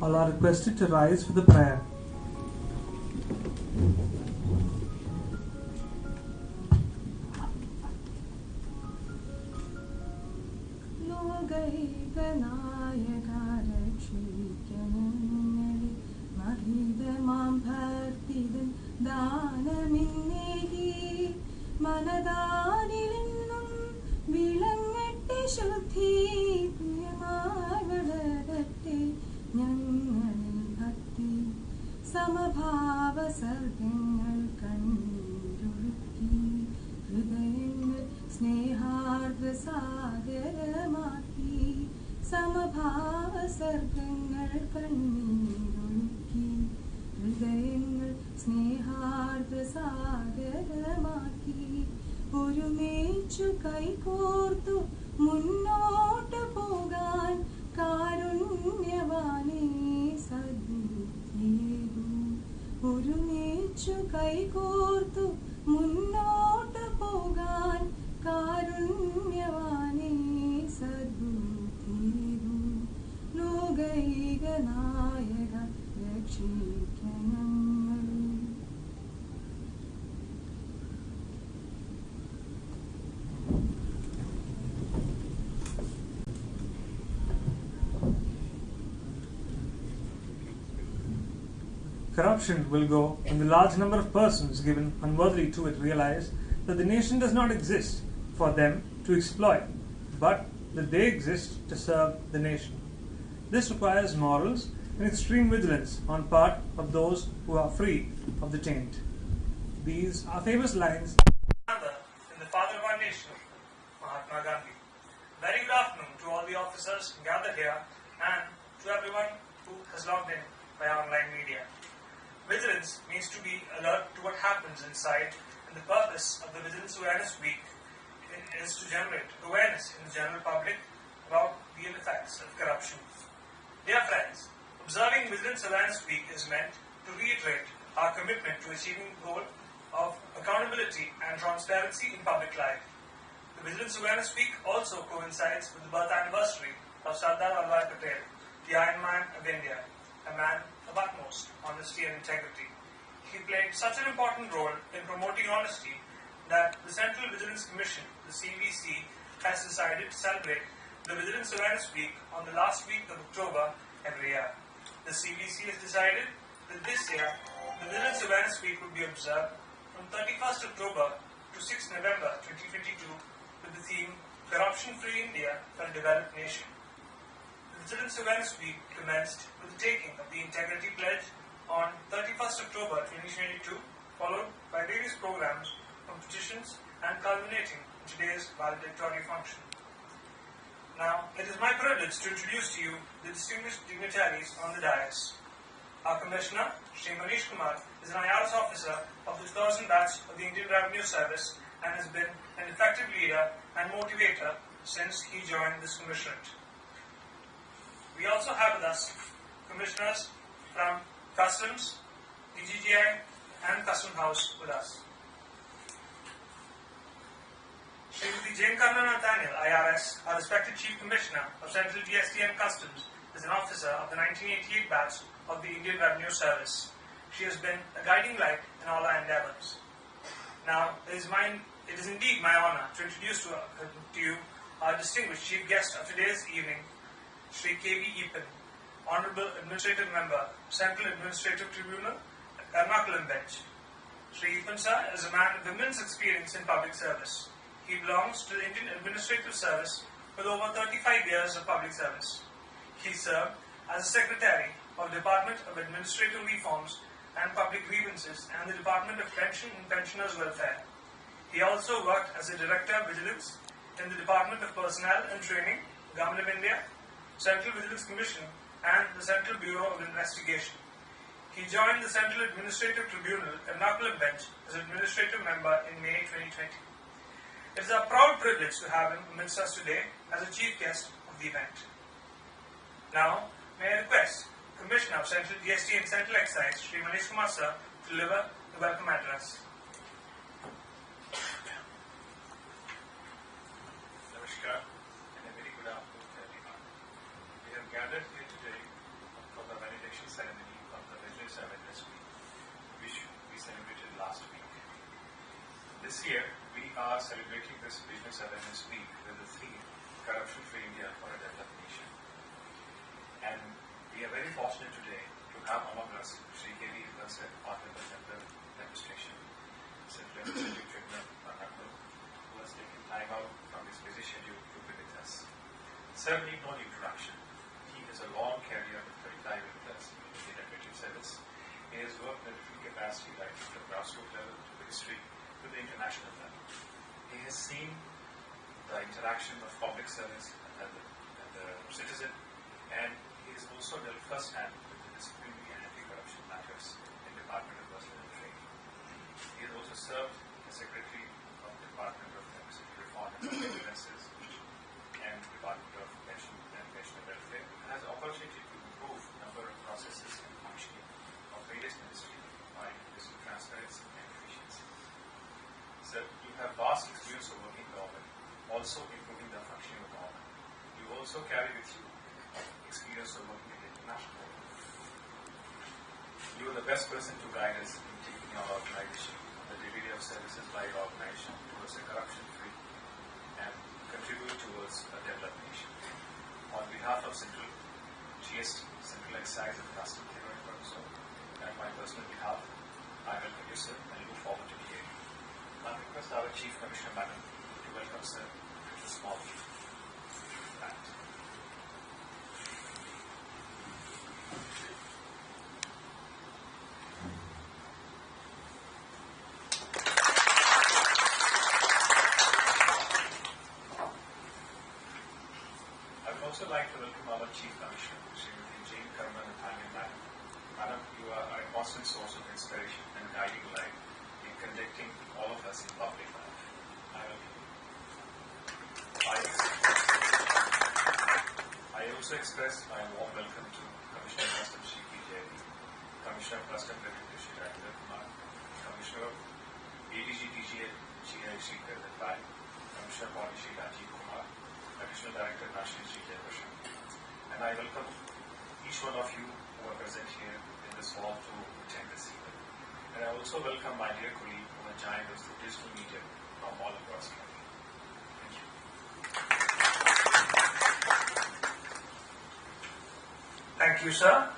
All are requested to rise for the prayer. Corruption will go when the large number of persons given unworthily to it realize that the nation does not exist for them to exploit, but that they exist to serve the nation. This requires morals and extreme vigilance on part of those who are free of the taint. These are famous lines in the father of our nation, Mahatma Gandhi. Very good afternoon to all the officers gathered here and to everyone who has logged in by online media. Vigilance means to be alert to what happens inside, and the purpose of the Vigilance Awareness Week is to generate awareness in the general public about the ill effects of corruption. Dear friends, observing Vigilance Awareness Week is meant to reiterate our commitment to achieving the goal of accountability and transparency in public life. The Vigilance Awareness Week also coincides with the birth anniversary of Sardar Vallabhbhai Patel, the Iron Man of India, a man of utmost honesty and integrity. He played such an important role in promoting honesty that the Central Vigilance Commission, the CVC, has decided to celebrate the Vigilance Awareness Week on the last week of October every year. The CVC has decided that this year, the Vigilance Awareness Week will be observed from 31st October to 6 November 2022 with the theme Corruption-Free India for a Developed Nation. The Vigilance Awareness Week commenced with the taking of the Integrity Pledge on 31st October 2022, followed by various programs, competitions, and culminating in today's valedictory function. Now, it is my privilege to introduce to you the distinguished dignitaries on the dais. Our Commissioner, Shri Manish Kumar, is an IRS officer of the 2000 batch of the Indian Revenue Service and has been an effective leader and motivator since he joined this commissionerate. We also have with us commissioners from Customs, DGGI, and Custom House with us. Srimati Jane Karna Nathaniel, IRS, our respected Chief Commissioner of Central GST and Customs, is an officer of the 1988 batch of the Indian Revenue Service. She has been a guiding light in all our endeavours. Now, it is indeed my honour to introduce to you our distinguished Chief Guest of today's evening, Shri K.V. Eapen, Honourable Administrative Member, Central Administrative Tribunal, Ernakulam Bench. Shri Eapen sir is a man with immense experience in public service. He belongs to the Indian Administrative Service with over 35 years of public service. He served as a Secretary of Department of Administrative Reforms and Public Grievances and the Department of Pension and Pensioners' Welfare. He also worked as a Director of Vigilance in the Department of Personnel and Training, Government of India, Central Vigilance Commission, and the Central Bureau of Investigation. He joined the Central Administrative Tribunal, Ernakulam Bench, as Administrative Member in May 2020. It is our proud privilege to have him amidst us today as a Chief Guest of the event. Now, may I request Commissioner of Central GST and Central Excise, Shri Manish Kumar sir, to deliver the welcome address. Namaskar and a very good afternoon to everyone. We have gathered here today for the very inauguration ceremony of the Vigilance Awareness Week, which we celebrated last week. This year, we are celebrating this Vigilance Awareness Week with the theme, Corruption-Free India for a Developed Nation. And we are very fortunate today to have among us Sri K.V. Wilson, Honorable Member of Administration, Representative Tribunal, who has taken time out from his busy schedule to be with us. Sir need no introduction. He has a long career with 35 years plus in the administrative service. He has worked in a different capacity, right from the grassroots level to the history to the international level. He has seen the interaction of public service and the citizen, and he has also dealt firsthand with the disciplinary and anti-corruption matters in the Department of Personnel and Training. He has also served as Secretary of the Department of Democracy Reform and Grievances and Department of Pension and Pensioner Welfare, and has the opportunity to improve a number of processes and functioning of various ministries by increasing transparency and efficiency. So you have vast experience of working in government, also improving the functioning of government. You also carry with you experience of working in the international world. You are the best person to guide us in taking our organization, the delivery of services by our organization towards a corruption-free and contribute towards a developed nation. On behalf of Central GST, Central Excise and Customs Theory Council, and my personal behalf, I welcome you, sir, and look forward to hearing you. I request our Chief Commissioner, Madam, to welcome sir to the small act. I would also like to welcome our Chief Commissioner, Srimati Jane Karman Nathaniel, Madam. Madam, you are a constant source of inspiration and guiding light in conducting all of us in public life. I also express my warm welcome to Commissioner of Customs Shri P. Jayati, Commissioner of Customs Deputy Shri Rajendra Kumar, Commissioner of ADG DGA GI Shri Karan Pai, Commissioner of Policy Shri Rajiv Kumar, Additional Director National Shri Jayapashan. And I welcome each one of you who are present here in this hall to attend this event. And I also welcome my dear colleague who has joined us through digital media from all across the country. Thank you. Thank you, sir.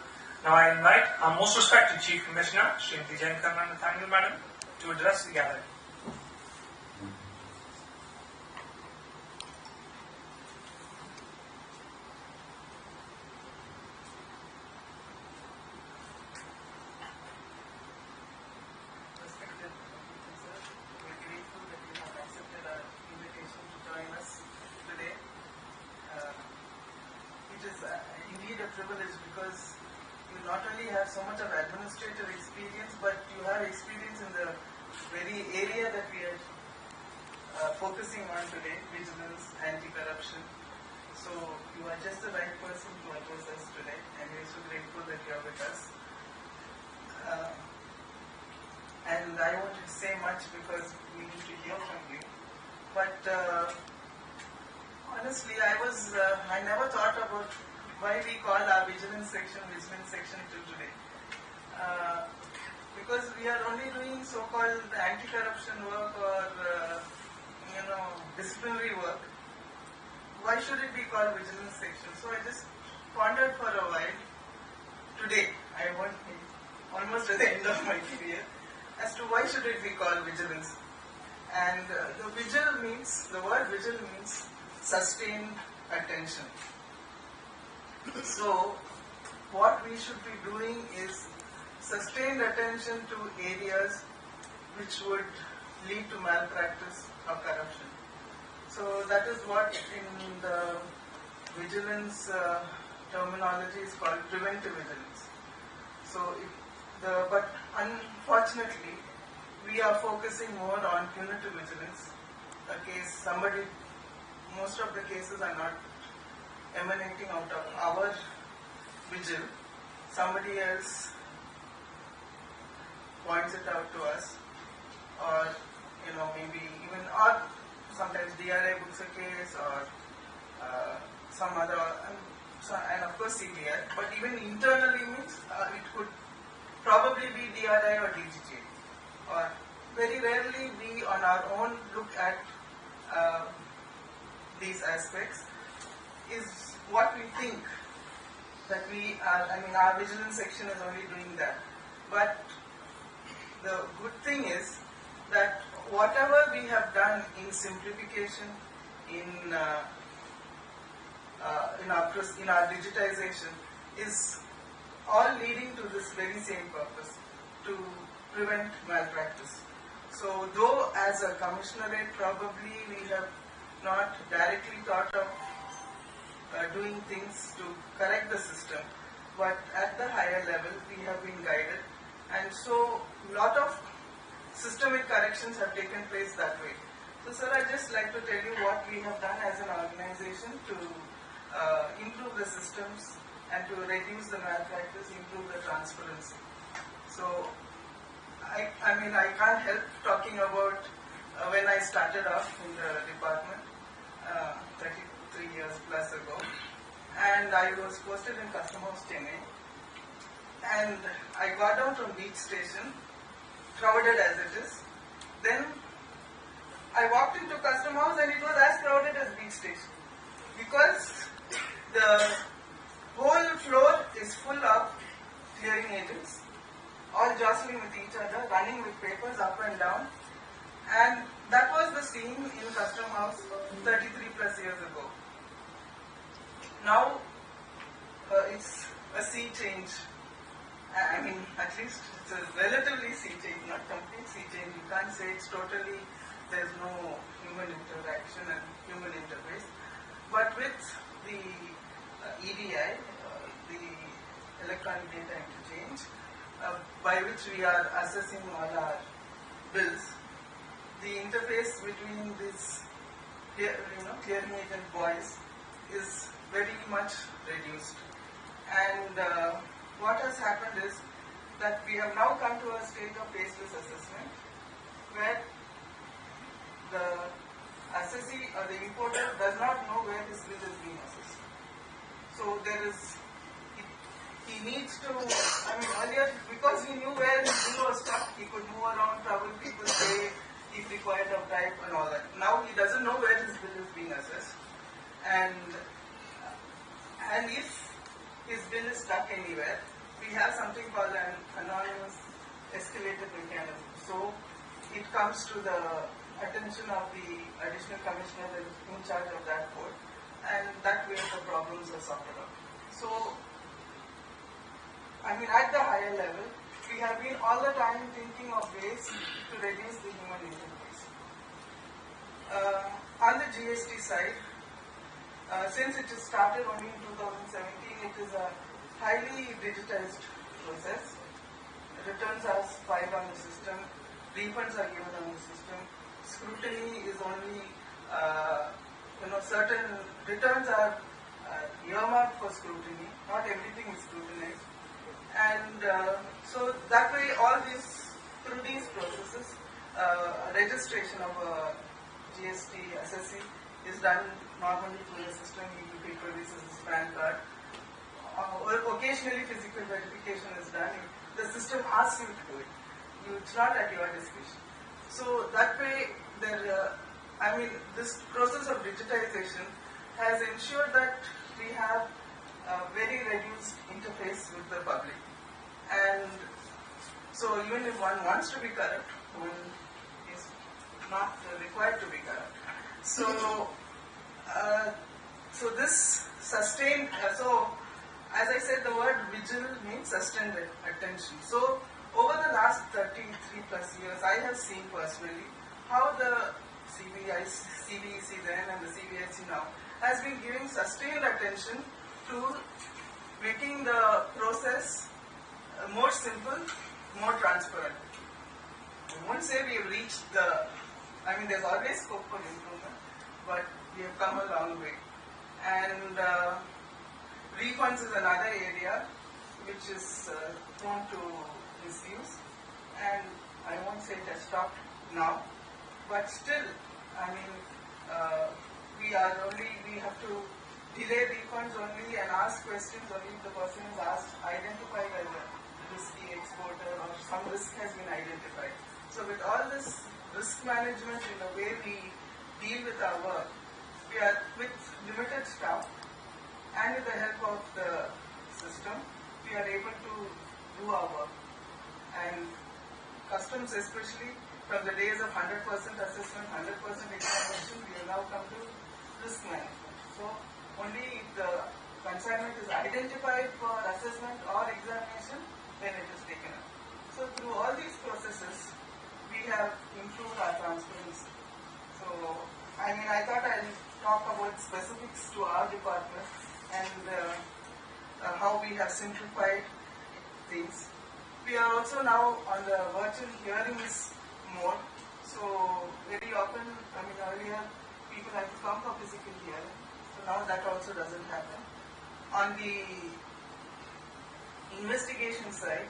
Now I invite our most respected Chief Commissioner, Srimati Jane Karman Nathaniel, Madam, to address the gathering. Indeed a privilege because you not only have so much of administrative experience, but you have experience in the very area that we are focusing on today, vigilance, anti-corruption. So you are just the right person to address us today, and we are so grateful that you are with us. And I wanted to say much because we need to hear from you. But honestly, I never thought about why we call our vigilance section till today. Because we are only doing so-called anti-corruption work or disciplinary work. Why should it be called vigilance section? So I just pondered for a while. Today, I want almost at the end of my career, as to why should it be called vigilance. And the word vigil means sustained attention. So, what we should be doing is sustained attention to areas which would lead to malpractice or corruption. So, that is what in the vigilance terminology is called preventive vigilance. So, but unfortunately, we are focusing more on punitive vigilance. Most of the cases are not emanating out of our vigil. Somebody else points it out to us, or maybe even, sometimes DRI books a case, or some other. and of course CBI, but even internally means it could probably be DRI or DGJ, or very rarely we on our own look at these aspects. Is what we think that we are, I mean our vigilance section is only doing that, but the good thing is that whatever we have done in simplification, in our digitization is all leading to this very same purpose, to prevent malpractice. So though as a commissionerate probably we have not directly thought of doing things to correct the system, but at the higher level we have been guided, and so a lot of systemic corrections have taken place that way. So sir, I'd just like to tell you what we have done as an organization to improve the systems and to reduce the malpractice, improve the transparency. So I mean I can't help talking about when I started off in the department 33 years plus ago, and I was posted in Custom House Chennai, and I got down from beach station, crowded as it is. Then I walked into Custom House and it was as crowded as beach station, because the whole floor is full of clearing agents, all jostling with each other, running with papers up and down, and that was the scene in Custom House 33 plus years ago. Now it's a sea change. I mean, at least it's a relatively sea change, not complete sea change. You can't say it's totally, there's no human interaction and human interface. But with the EDI, the electronic data interchange, by which we are assessing all our bills, the interface between this clearing agent boys is very much reduced. And what has happened is that we have now come to a stage of baseless assessment, where the assessee or the importer does not know where his bill is being assessed. So there is, he needs to, I mean earlier because he knew where his bill was stuck, he could move around, trouble people, say if required of type and all that. Now he doesn't know where his bill is being assessed, and if his bill is stuck anywhere, we have something called an anonymous escalated mechanism. So it comes to the attention of the additional commissioner that is in charge of that code, and that way the problems are sorted out. So, I mean at the higher level, we have been all the time thinking of ways to reduce the human interface. On the GST side, since it is started only in 2017, it is a highly digitized process. Returns are filed on the system, refunds are given on the system, scrutiny is only, certain returns are earmarked for scrutiny, not everything is scrutinized. And so that way through these processes, registration of a GST assessee is done normally through the system. He produces his PAN card. Occasionally physical verification is done. The system asks you to do it. It's not at your discretion. So that way, this process of digitization has ensured that we have a very reduced interface with the public. And so even if one wants to be corrupt, one is not required to be corrupt. So, so this sustained, so as I said, the word vigil means sustained attention. So over the last 33 plus years, I have seen personally how the CBEC then and the CBIC now has been giving sustained attention to making the process more simple, more transparent. I won't say we have reached there's always scope for improvement, but we have come a long way. And refunds is another area which is prone to misuse, and I won't say it has stopped now, but still, we have to delay refunds only and ask questions only if the person is identified as a risky exporter or some risk has been identified. So with all this risk management in the way we deal with our work, we are with limited staff and with the help of the system, we are able to do our work. And customs especially, from the days of 100% assessment, 100% examination, we have now come to risk management. So only if the consignment is identified for assessment or examination, then it is taken up. So through all these processes, we have improved our transparency. So, I mean, I thought I'll talk about specifics to our department and how we have simplified things. We are also now on the virtual hearings mode. So very often, I mean, earlier people had to come for physical hearing. So now that also doesn't happen. On the investigation side,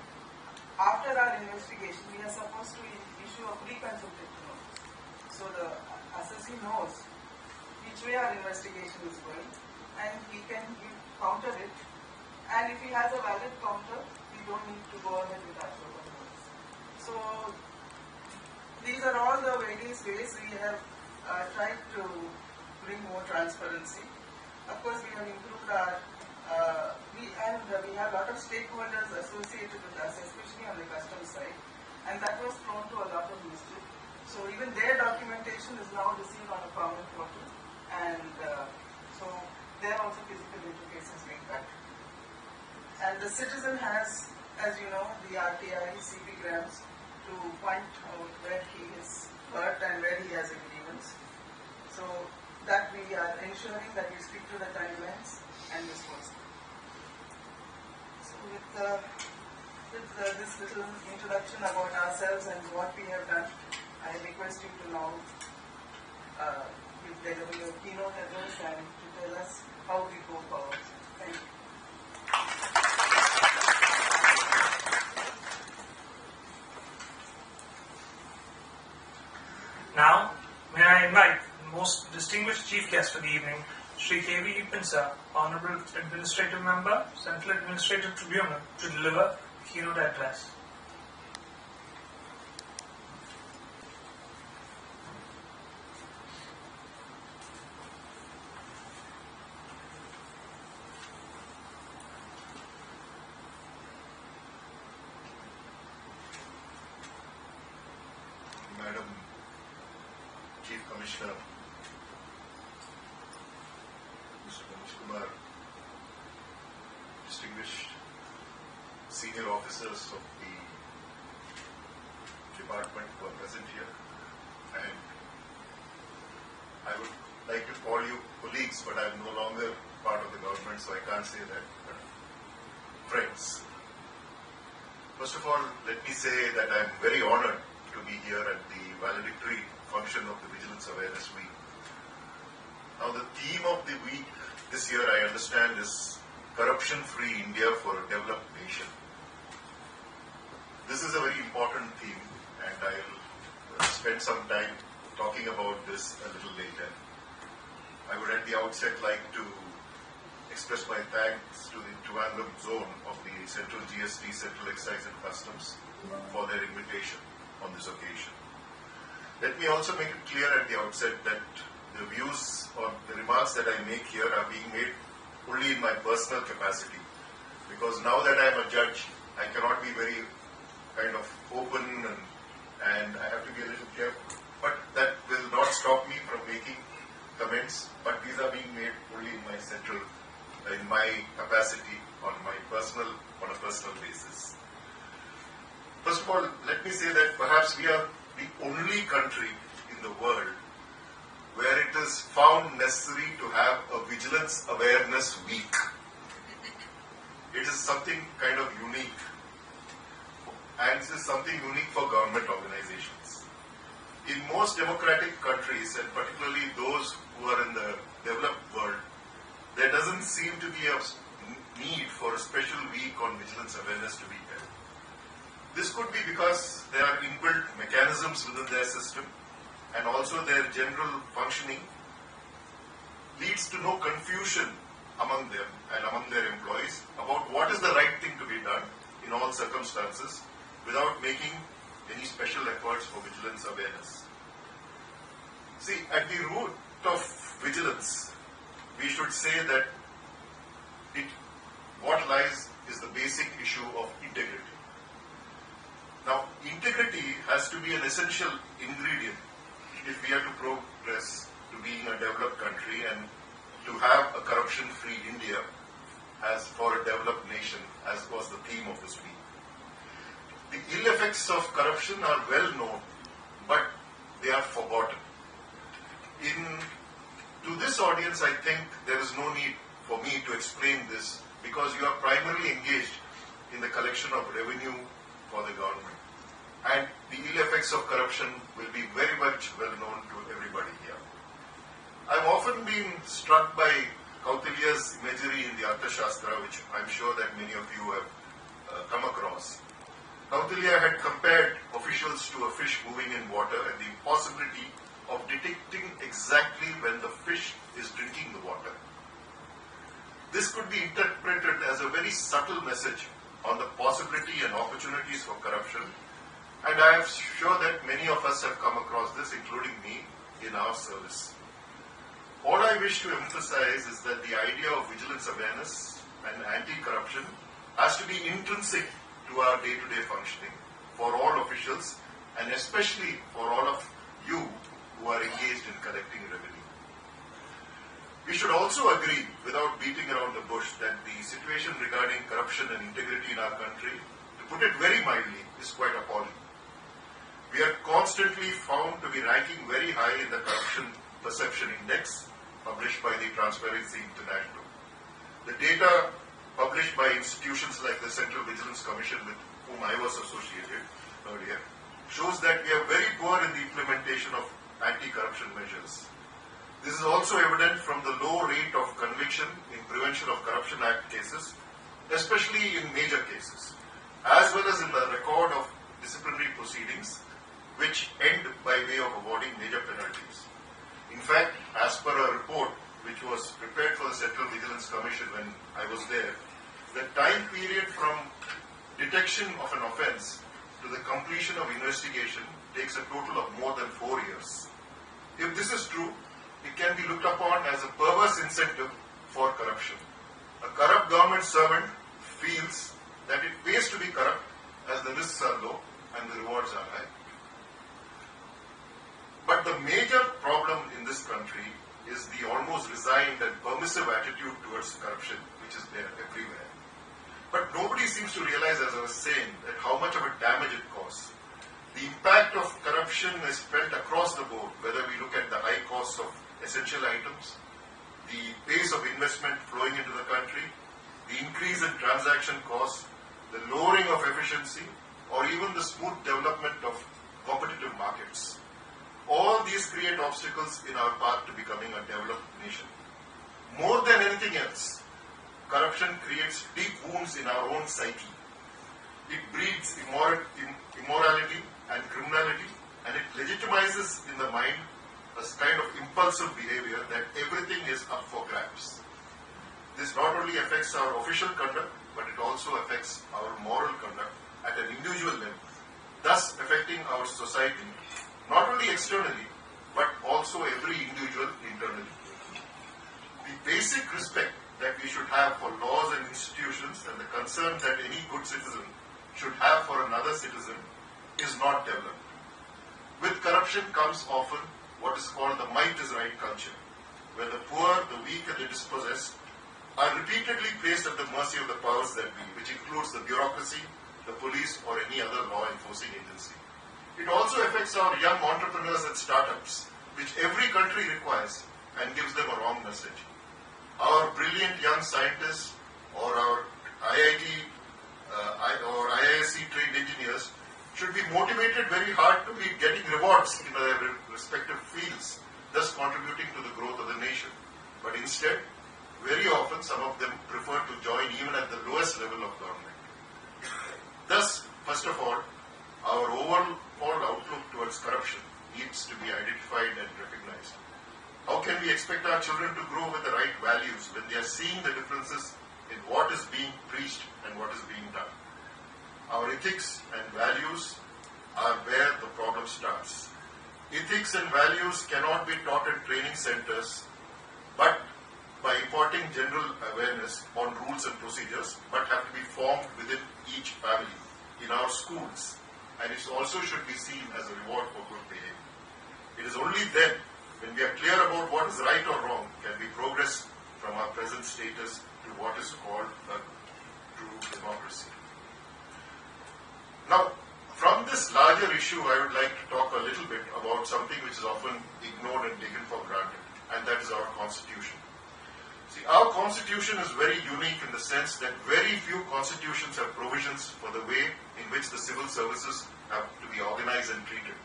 after our investigation, we are supposed to issue a pre-consultative notice. So the assessee knows which way our investigation is going and he can counter it. And if he has a valid counter, we don't need to go ahead with our further notice. So these are all the various ways we have tried to bring more transparency. Of course, we have improved our, we have a lot of stakeholders associated with us, especially on the customs side, and that was prone to a lot of mischief. So even their documentation is now received on a common portal, and so there also physical interface is being cut. And the citizen has, as you know, the RTI, CP grams to point out where he is hurt and where he has a grievance. So that we are ensuring that we stick to the timelines and this was. So with this little introduction about ourselves and what we have done, I request you to now deliver your keynote address and to tell us how we go forward. Thank you. Now, may I invite the most distinguished chief guest for the evening, Sri K.V. Pinsa, Honorable Administrative Member, Central Administrative Tribunal, to deliver the keynote address. Madam Chief Commissioner, Mr. Manish Kumar, distinguished senior officers of the department who are present here, and I would like to call you colleagues, but I am no longer part of the government, so I can't say that, but friends. First of all, let me say that I am very honored to be here at the valedictory function of the Vigilance Awareness Week. Now, the theme of the week this year, I understand, is Corruption-Free India for a Developed Nation. This is a very important theme, and I'll spend some time talking about this a little later. I would at the outset like to express my thanks to the Trivandrum zone of the Central GST, Central Excise and Customs for their invitation on this occasion. Let me also make it clear at the outset that the views or the remarks that I make here are being made only in my personal capacity, because now that I am a judge, I cannot be very kind of open and I have to be a little careful. But that will not stop me from making comments, but these are being made only in my capacity on a personal basis. First of all, let me say that perhaps we are the only country in the world where it is found necessary to have a Vigilance Awareness Week. It is something kind of unique, and it is something unique for government organizations. In most democratic countries, and particularly those who are in the developed world, there doesn't seem to be a need for a special week on vigilance awareness to be held. This could be because there are inbuilt mechanisms within their system, and also their general functioning leads to no confusion among them and among their employees about what is the right thing to be done in all circumstances without making any special efforts for vigilance awareness. See, at the root of vigilance, we should say that what lies is the basic issue of integrity. Now, integrity has to be an essential ingredient if we are to progress to being a developed country and to have a corruption-free India as for a developed nation, as was the theme of this week. The ill effects of corruption are well known, but they are forgotten. To this audience, I think there is no need for me to explain this because you are primarily engaged in the collection of revenue for the government. And the ill effects of corruption will be very much well known to everybody here. I've often been struck by Kautilya's imagery in the Arthashastra, which I'm sure that many of you have come across. Kautilya had compared officials to a fish moving in water and the impossibility of detecting exactly when the fish is drinking the water. This could be interpreted as a very subtle message on the possibility and opportunities for corruption, and I am sure that many of us have come across this, including me, in our service. All I wish to emphasize is that the idea of vigilance awareness and anti-corruption has to be intrinsic to our day-to-day functioning for all officials and especially for all of you who are engaged in collecting revenue. We should also agree, without beating around the bush, that the situation regarding corruption and integrity in our country, to put it very mildly, is quite appalling. We are constantly found to be ranking very high in the Corruption Perception Index, published by the Transparency International. The data published by institutions like the Central Vigilance Commission, with whom I was associated earlier, shows that we are very poor in the implementation of anti-corruption measures. This is also evident from the low rate of conviction in Prevention of Corruption Act cases, especially in major cases, as well as in the record of disciplinary proceedings, which end by way of awarding major penalties. In fact, as per a report which was prepared for the Central Vigilance Commission when I was there, the time period from detection of an offence to the completion of investigation takes a total of more than 4 years. If this is true, it can be looked upon as a perverse incentive for corruption. A corrupt government servant feels that it pays to be corrupt as the risks are low and the rewards are high. But the major problem in this country is the almost resigned and permissive attitude towards corruption, which is there everywhere. But nobody seems to realize, as I was saying, that how much of a damage it causes. The impact of corruption is felt across the board, whether we look at the high costs of essential items, the pace of investment flowing into the country, the increase in transaction costs, the lowering of efficiency, or even the smooth development of competitive markets. All these create obstacles in our path to becoming a developed nation. More than anything else, corruption creates deep wounds in our own psyche. It breeds immorality and criminality, and it legitimizes in the mind a kind of impulsive behavior that everything is up for grabs. This not only affects our official conduct, but it also affects our moral conduct at an individual level, thus affecting our society, not only externally, but also every individual internally. The basic respect that we should have for laws and institutions and the concern that any good citizen should have for another citizen is not developed. With corruption comes often what is called the might is right culture, where the poor, the weak and the dispossessed are repeatedly placed at the mercy of the powers that be, which includes the bureaucracy, the police or any other law enforcing agency. It also affects our young entrepreneurs and startups, which every country requires and gives them a wrong message. Our brilliant young scientists or our IIT or IISc trained engineers should be motivated very hard to be getting rewards in their respective fields, thus contributing to the growth of the nation. But instead, very often some of them prefer to join even at the lowest level of government. Thus, first of all, our overall outlook towards corruption needs to be identified and recognized. How can we expect our children to grow with the right values when they are seeing the differences in what is being preached and what is being done? Our ethics and values are where the problem starts. Ethics and values cannot be taught in training centers, but by imparting general awareness on rules and procedures, but have to be formed within each family, in our schools, and it also should be seen as a reward for good behavior. It is only then, when we are clear about what is right or wrong, can we progress from our present status to what is called a true democracy. Now, from this larger issue, I would like to talk a little bit about something which is often ignored and taken for granted, and that is our Constitution. See, our Constitution is very unique in the sense that very few constitutions have provisions for the way in which the civil services have to be organized and treated.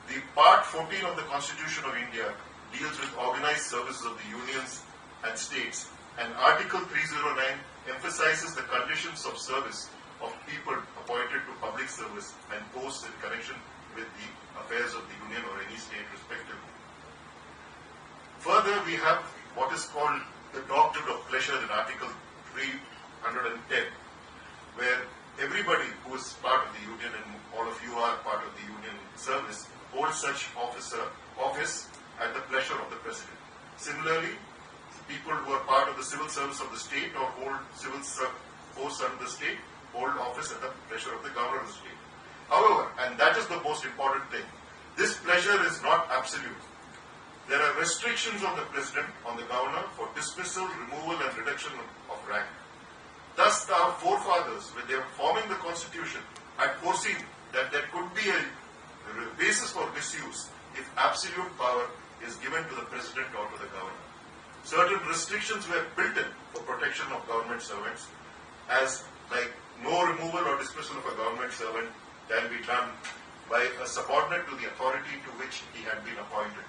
The Part 14 of the Constitution of India deals with organized services of the unions and states, and Article 309 emphasizes the conditions of service of people appointed to public service and posts in connection with the affairs of the union or any state respectively. Further, we have what is called the doctrine of pleasure in Article 310, where everybody who is part of the union, and all of you are part of the union service, holds such office at the pleasure of the president. Similarly, people who are part of the civil service of the state or hold civil posts under the state hold office at the pleasure of the governor of the state. However, and that is the most important thing, this pleasure is not absolute. There are restrictions on the president, on the governor, for dismissal, removal and reduction of rank. Thus, our forefathers, when they were forming the Constitution, had foreseen that there could be a basis for misuse if absolute power is given to the president or to the governor. Certain restrictions were built in for protection of government servants, as like no removal or dismissal of a government servant can be done by a subordinate to the authority to which he had been appointed.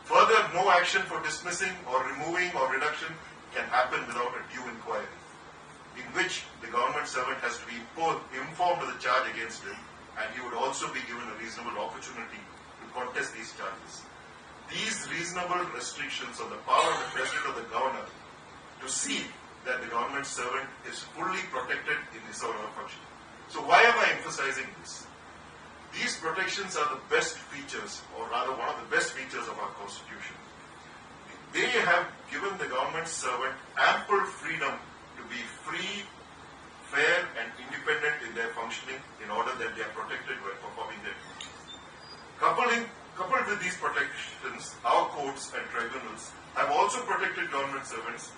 Further, no action for dismissing or removing or reduction can happen without a due inquiry, in which the government servant has to be informed of the charge against him, and he would also be given a reasonable opportunity to contest these charges. These reasonable restrictions on the power of the president or the governor to see that the government servant is fully protected in his or her function. So why am I emphasizing this? These protections are the best features, or rather one of the best features of our Constitution. They have given the government servant ample freedom to be free, fair and independent in their functioning in order that they are protected while performing their duties. Coupled with these protections, our courts and tribunals have also protected government servants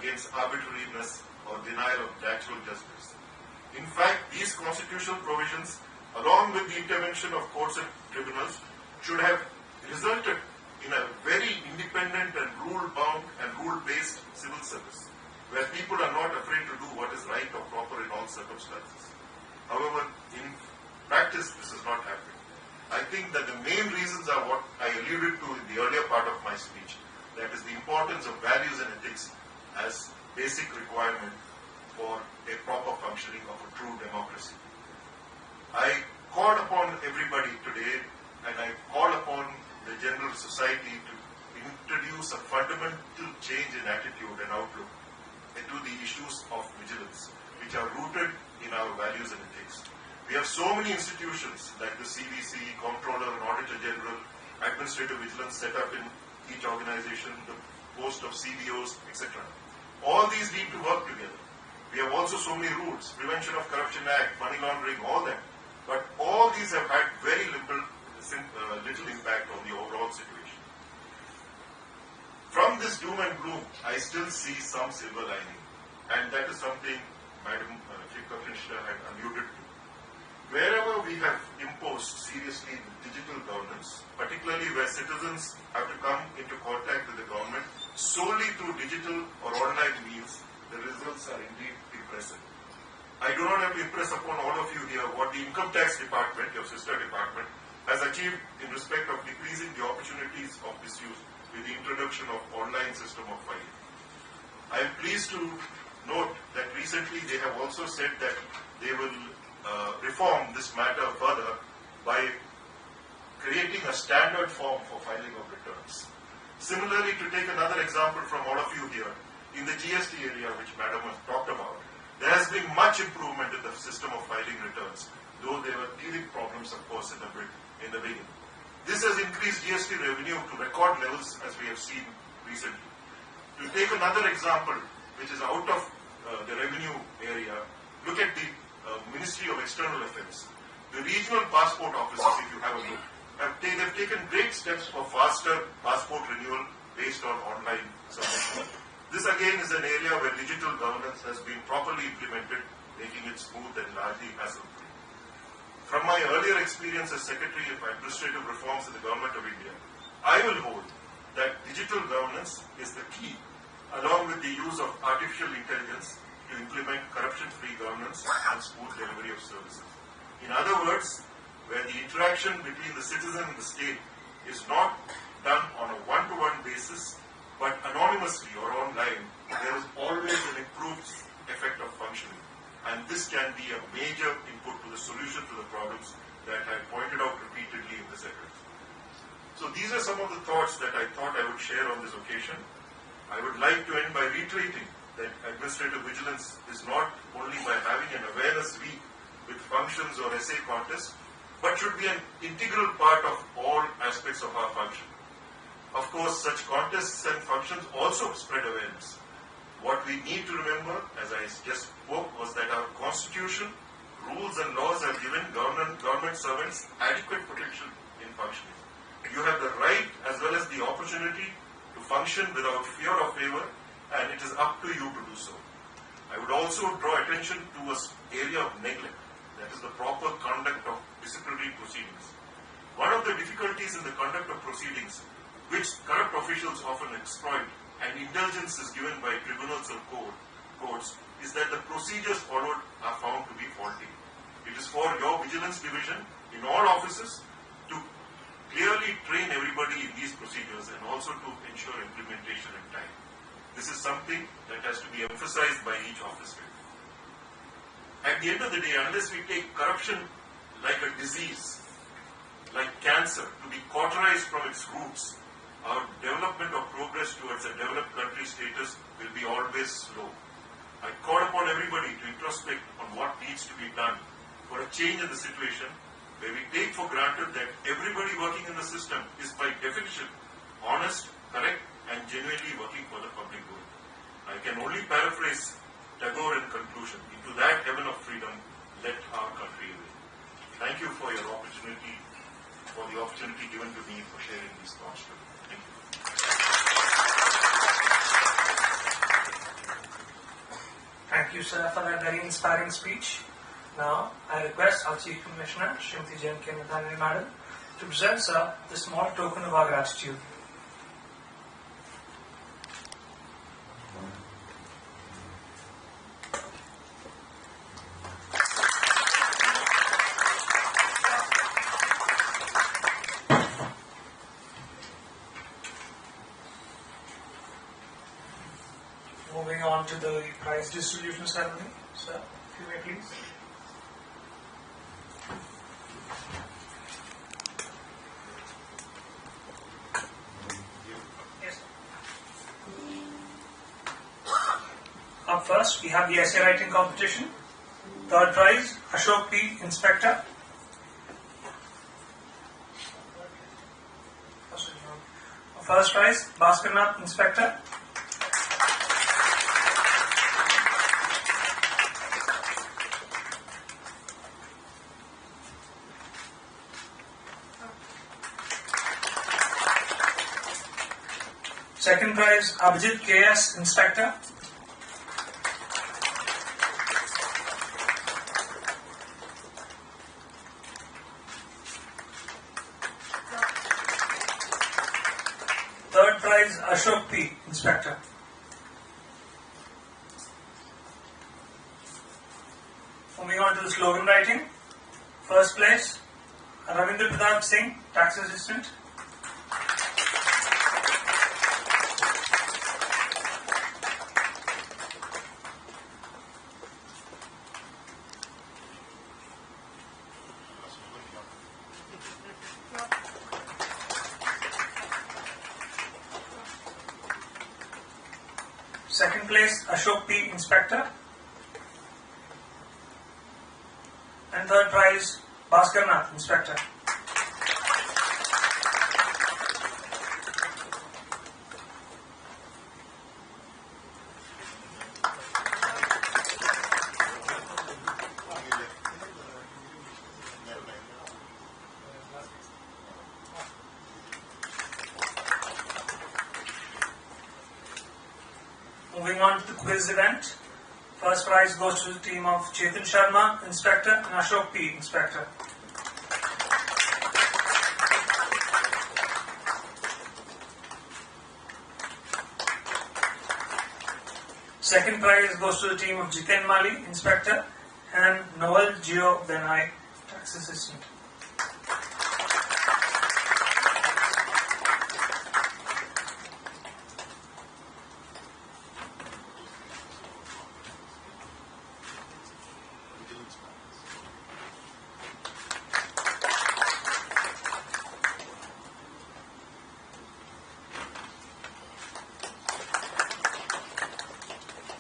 against arbitrariness or denial of natural justice. In fact, these constitutional provisions, along with the intervention of courts and tribunals, should have resulted in a very independent and rule-bound and rule-based civil service, where people are not afraid to do what is right or proper in all circumstances. However, in practice, this is not happening. I think that the main reasons are what I alluded to in the earlier part of my speech, that is the importance of values and ethics as basic requirement for a proper functioning of a true democracy. I called upon everybody today, and I call upon the general society to introduce a fundamental change in attitude and outlook into the issues of vigilance, which are rooted in our values and ethics. We have so many institutions like the CVC, Comptroller and Auditor General, Administrative Vigilance set up in each organization, the post of CBOs, etc. All these need to work together. We have also so many rules, Prevention of Corruption Act, money laundering, all that. But all these have had very little impact on the overall situation. From this doom and gloom, I still see some silver lining. And that is something Madam Chief Commissioner had alluded to. Wherever we have imposed seriously digital governance, particularly where citizens have to come into contact with the government solely through digital or online means, the results are indeed impressive. I do not have to impress upon all of you here what the Income Tax Department, your sister department, has achieved in respect of decreasing the opportunities of misuse with the introduction of online system of filing. I am pleased to note that recently they have also said that they will reform this matter further by creating a standard form for filing of returns. Similarly, to take another example from all of you here, in the GST area, which Madam has talked about, there has been much improvement in the system of filing returns, though there were teething problems, of course, in the beginning. This has increased GST revenue to record levels, as we have seen recently. To take another example, which is out of the revenue area, look at the Ministry of External Affairs. The regional passport offices, if you have a look, they've taken great steps for faster passport renewal based on online submission. This again is an area where digital governance has been properly implemented, making it smooth and largely hassle-free. From my earlier experience as Secretary of Administrative Reforms in the Government of India, I will hold that digital governance is the key, along with the use of artificial intelligence to implement corruption-free governance and smooth delivery of services. In other words, where the interaction between the citizen and the state is not done on a one-to-one basis, but anonymously or online, there is always an improved effect of functioning. And this can be a major input to the solution to the problems that I pointed out repeatedly in this effort. So these are some of the thoughts that I thought I would share on this occasion. I would like to end by reiterating that administrative vigilance is not only by having an awareness week with functions or essay contests, but should be an integral part of all aspects of our function. Of course, such contests and functions also spread awareness. What we need to remember, as I just spoke, was that our Constitution, rules and laws have given government servants adequate protection in functioning. You have the right as well as the opportunity to function without fear or favor, and it is up to you to do so. I would also draw attention to an area of neglect, that is the proper conduct of disciplinary proceedings. One of the difficulties in the conduct of proceedings, which corrupt officials often exploit, and indulgence is given by tribunals or courts, is that the procedures followed are found to be faulty. It is for your vigilance division in all offices to clearly train everybody in these procedures and also to ensure implementation in time. This is something that has to be emphasized by each officer. At the end of the day, unless we take corruption like a disease, like cancer, to be cauterized from its roots, our development or progress towards a developed country status will be always slow. I call upon everybody to introspect on what needs to be done for a change in the situation where we take for granted that everybody working in the system is by definition honest, correct, and genuinely working for the public good. I can only paraphrase Tagore in conclusion: into that heaven of freedom, let our country live. Thank you for your opportunity, for the opportunity given to me for sharing these thoughts today. Thank you. Thank you, sir, for that very inspiring speech. Now, I request our Chief Commissioner, Srimati J.M.K. Nathanani Madam, to present, sir, the small token of our gratitude. Moving on to the prize distribution ceremony. Sir, if you may please. Yes. Up first, we have the essay writing competition. Third prize, Ashok P. Inspector. First prize, Bhaskarnath Inspector. Second prize, Abhijit K.S. Inspector. Third prize, Ashok P. Inspector. Moving on to the slogan writing. First place, Ravindra Pratap Singh, Tax Assistant. Second place, Ashok P. Inspector. And third prize, Bhaskar Nath, Inspector. Moving on to the quiz event. First prize goes to the team of Chetan Sharma, Inspector, and Ashok P, Inspector. Second prize goes to the team of Jiten Mali, Inspector, and Noel Gio Benai, Tax Assistant.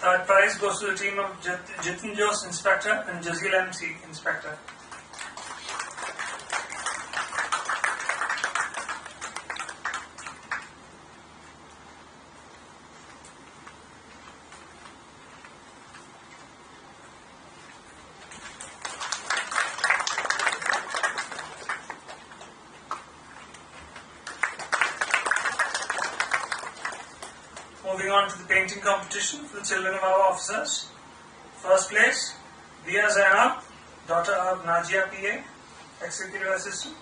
Third prize goes to the team of Jitin Jos, Inspector, and Jazil MC, Inspector. Moving on to the painting competition for the children of our officers. First place, Dia Zainab, daughter of Najia PA, Executive Assistant.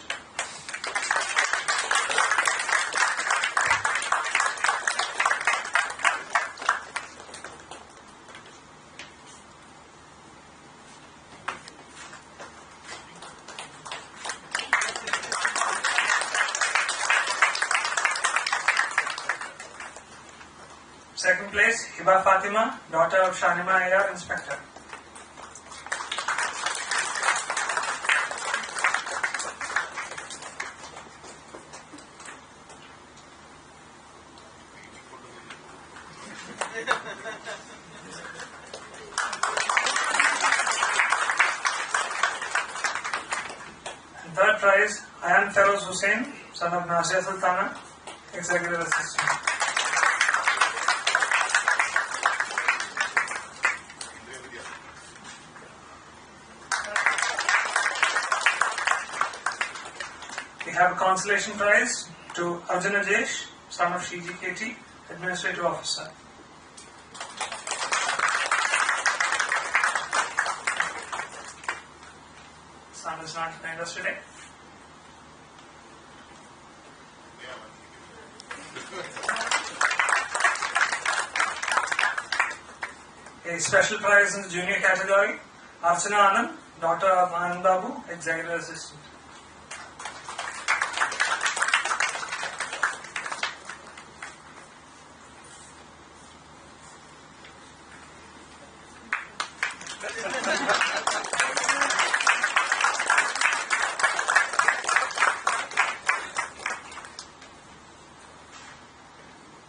Second place, Hiba Fatima, daughter of Shanima Ayar, Inspector. And third prize, Ayan Feroz Hussain, son of Nasir Sultana, Executive Assistant. We have a consolation prize to Arjun Ajesh, son of Shiji KT, Administrative Officer. Son is not joining us today. A special prize in the junior category, Archana Anand, daughter of Anand Babu, Executive Assistant.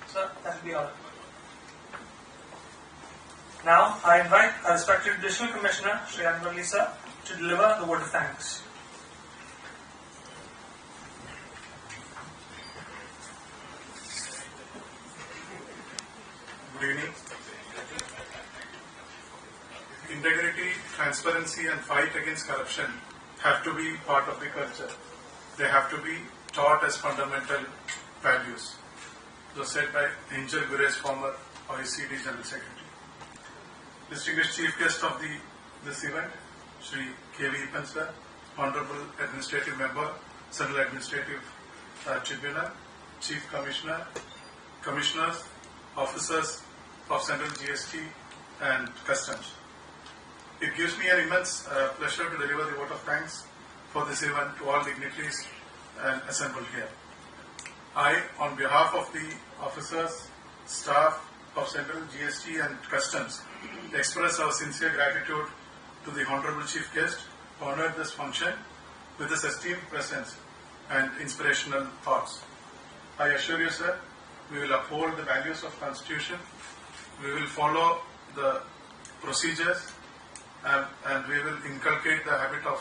So that will be all. Now I invite our respected Additional Commissioner, Sri Anwar Lisa, to deliver the word of thanks. Good evening. Integrity, transparency, and fight against corruption have to be part of the culture. They have to be taught as fundamental values. It was said by Angel Gurez, former OECD General Secretary. Distinguished Chief Guest of this event, Shri K.V. Pansar, Honorable Administrative Member, Central Administrative Tribunal, Chief Commissioner, Commissioners, Officers of Central GST and Customs. It gives me an immense pleasure to deliver the vote of thanks for this event to all dignitaries and assembled here. I, on behalf of the officers, staff of Central GST and Customs, express our sincere gratitude to the Honorable Chief Guest who honored this function with his esteemed presence and inspirational thoughts. I assure you, sir, we will uphold the values of Constitution, we will follow the procedures and we will inculcate the habit of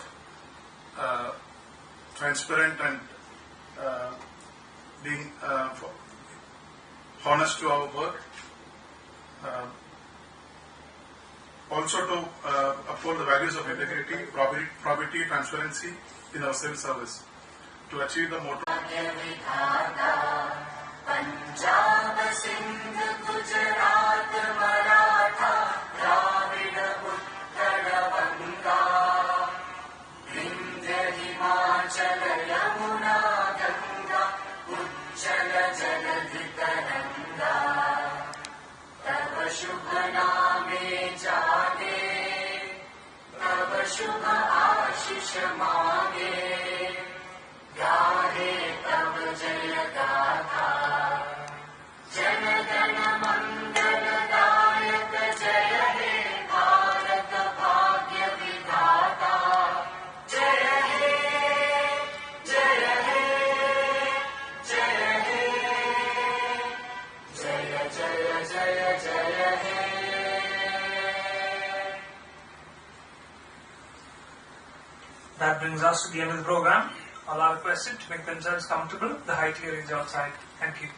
transparent and being honest to our work. Also to uphold the values of integrity, probity, transparency in our civil service. To achieve the motto. Punjab Sindh Gujarat Maratha Dravid Utkal बंगा विंध्य हिमाचल यमुना गंगा उज्जल जलधि तरंगा तव शुभ नामे जागे तव शुभ आशीष मांगे गाहे तव जय गाथा जन गण मंगल दायक जय हे भारत भाग्य विधाता जय हे जय हे जय हे जय जय जय जय हे. That brings us to the end of the program. All are requested to make themselves comfortable. The high tier is outside. Thank you.